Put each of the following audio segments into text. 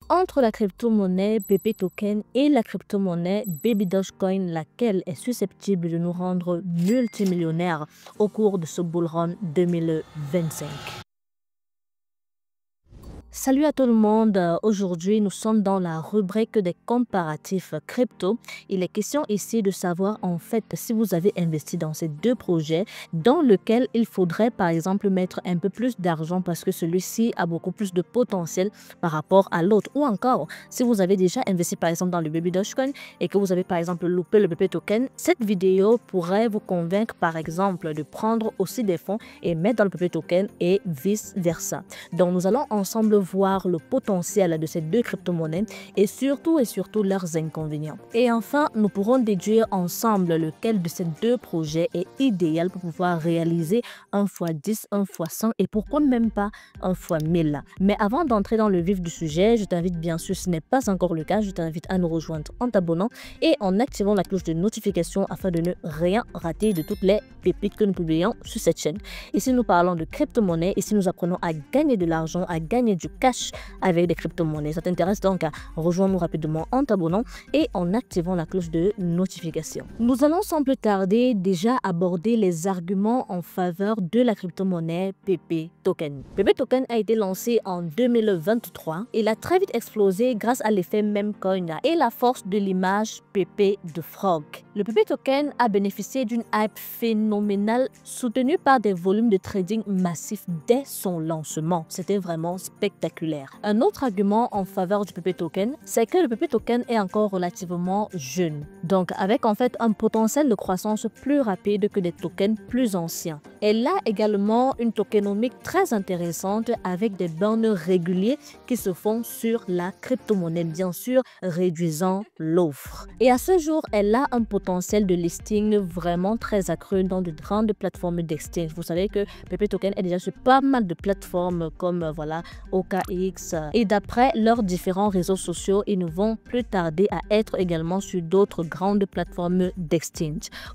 Entre la crypto-monnaie PP Token et la crypto-monnaie Baby Dogecoin, laquelle est susceptible de nous rendre multimillionnaires au cours de ce bull run 2025. Salut à tout le monde, aujourd'hui nous sommes dans la rubrique des comparatifs crypto. Il est question ici de savoir en fait si vous avez investi dans ces deux projets dans lesquels il faudrait par exemple mettre un peu plus d'argent parce que celui-ci a beaucoup plus de potentiel par rapport à l'autre. Ou encore, si vous avez déjà investi par exemple dans le Baby Dogecoin et que vous avez par exemple loupé le PP Token, cette vidéo pourrait vous convaincre par exemple de prendre aussi des fonds et mettre dans le PP Token et vice versa. Donc nous allons ensemble voir le potentiel de ces deux crypto-monnaies et surtout leurs inconvénients. Et enfin, nous pourrons déduire ensemble lequel de ces deux projets est idéal pour pouvoir réaliser 1x10, 1x100 et pourquoi même pas 1x1000. Mais avant d'entrer dans le vif du sujet, je t'invite bien sûr, si ce n'est pas encore le cas, je t'invite à nous rejoindre en t'abonnant et en activant la cloche de notification afin de ne rien rater de toutes les pépites que nous publions sur cette chaîne. Ici, nous parlons de crypto-monnaies. Ici, nous apprenons à gagner de l'argent, à gagner du cash avec des crypto-monnaies. Ça t'intéresse donc à rejoindre-nous rapidement en t'abonnant et en activant la cloche de notification. Nous allons sans plus tarder déjà aborder les arguments en faveur de la crypto-monnaie PP Token. PP Token a été lancé en 2023. Il a très vite explosé grâce à l'effet meme coin et la force de l'image PP de Frog. Le PP Token a bénéficié d'une hype phénoménale soutenue par des volumes de trading massifs dès son lancement. C'était vraiment spectaculaire. Un autre argument en faveur du PP Token, c'est que le PP Token est encore relativement jeune. Donc avec en fait un potentiel de croissance plus rapide que des tokens plus anciens. Elle a également une tokenomique très intéressante avec des burns réguliers qui se font sur la crypto-monnaie, bien sûr réduisant l'offre. Et à ce jour, elle a un potentiel de listing vraiment très accru dans de grandes plateformes d'exchange. Vous savez que PP Token est déjà sur pas mal de plateformes comme voilà OKX et d'après leurs différents réseaux sociaux, ils ne vont plus tarder à être également sur d'autres grandes plateformes d'exchange.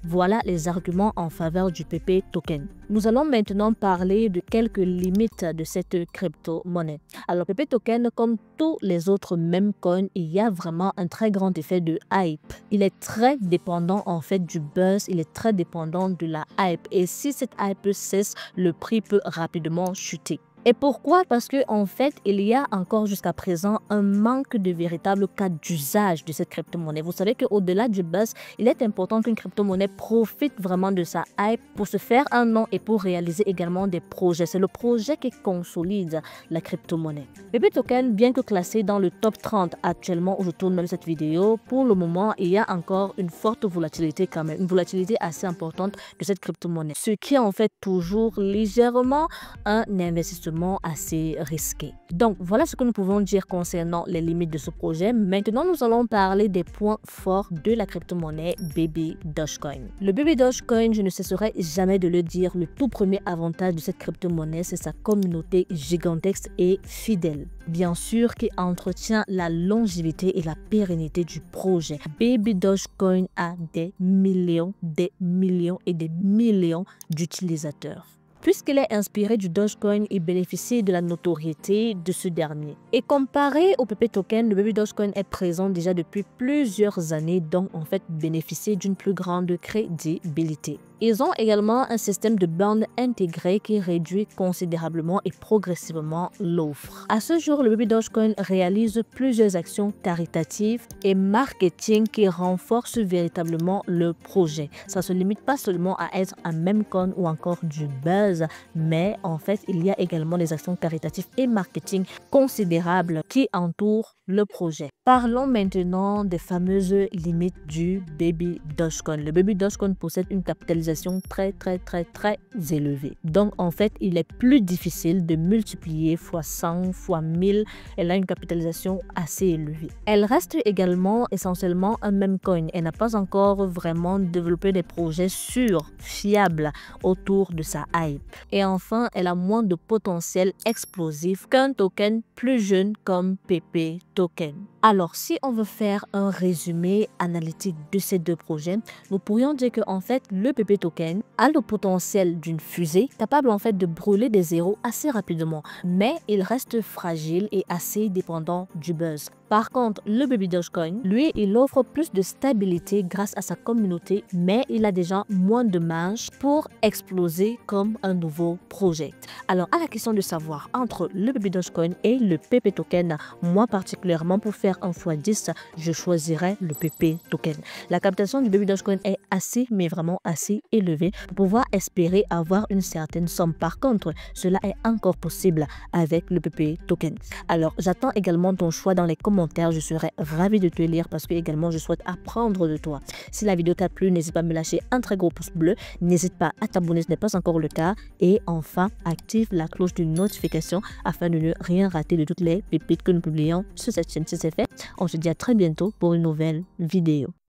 Voilà les arguments en faveur du PP Token. Nous allons maintenant parler de quelques limites de cette crypto-monnaie. Alors PP Token, comme tous les autres meme coins, il y a vraiment un très grand effet de hype. Il est très dépendant en fait du buzz, il est très dépendant de la hype et si cette hype cesse, le prix peut rapidement chuter. Et pourquoi? Parce que en fait, il y a encore jusqu'à présent un manque de véritables cas d'usage de cette crypto-monnaie. Vous savez qu'au-delà du buzz, il est important qu'une crypto-monnaie profite vraiment de sa hype pour se faire un nom et pour réaliser également des projets. C'est le projet qui consolide la crypto-monnaie. PP Token, bien que classé dans le top 30 actuellement où je tourne même cette vidéo, pour le moment, il y a encore une forte volatilité quand même, une volatilité assez importante de cette crypto-monnaie. Ce qui est en fait toujours légèrement un investissement assez risqué. Donc voilà ce que nous pouvons dire concernant les limites de ce projet. Maintenant nous allons parler des points forts de la crypto-monnaie Baby Dogecoin. Le Baby Dogecoin, je ne cesserai jamais de le dire, le tout premier avantage de cette crypto-monnaie, c'est sa communauté gigantesque et fidèle. Bien sûr qui entretient la longévité et la pérennité du projet. Baby Dogecoin a des millions et des millions d'utilisateurs. Puisqu'il est inspiré du Dogecoin, il bénéficie de la notoriété de ce dernier. Et comparé au PP Token, le Baby Dogecoin est présent déjà depuis plusieurs années, donc en fait bénéficie d'une plus grande crédibilité. Ils ont également un système de burn intégré qui réduit considérablement et progressivement l'offre. À ce jour, le Baby Dogecoin réalise plusieurs actions caritatives et marketing qui renforcent véritablement le projet. Ça ne se limite pas seulement à être un meme coin ou encore du buzz, mais en fait, il y a également des actions caritatives et marketing considérables qui entourent le projet. Parlons maintenant des fameuses limites du Baby Dogecoin. Le Baby Dogecoin possède une capitalisation très élevée. Donc en fait, il est plus difficile de multiplier fois 100, fois 1000. Elle a une capitalisation assez élevée. Elle reste également essentiellement un meme coin. Elle n'a pas encore vraiment développé des projets sûrs, fiables autour de sa hype. Et enfin, elle a moins de potentiel explosif qu'un token plus jeune comme PP Token. Alors, si on veut faire un résumé analytique de ces deux projets, nous pourrions dire que en fait, le PP Token a le potentiel d'une fusée capable en fait de brûler des zéros assez rapidement, mais il reste fragile et assez dépendant du buzz. Par contre, le Baby Dogecoin, lui, il offre plus de stabilité grâce à sa communauté, mais il a déjà moins de marge pour exploser comme un nouveau projet. Alors, à la question de savoir entre le Baby Dogecoin et le PP Token, moi particulièrement pour faire un x10, je choisirais le PP Token. La captation du Baby Dogecoin est assez, mais vraiment assez élevée pour pouvoir espérer avoir une certaine somme. Par contre, cela est encore possible avec le PP Token. Alors, j'attends également ton choix dans les commentaires. Je serais ravie de te lire parce que également je souhaite apprendre de toi. Si la vidéo t'a plu, n'hésite pas à me lâcher un très gros pouce bleu. N'hésite pas à t'abonner, ce n'est pas encore le cas. Et enfin, active la cloche de notification afin de ne rien rater de toutes les pépites que nous publions sur cette chaîne. Si c'est fait, on se dit à très bientôt pour une nouvelle vidéo.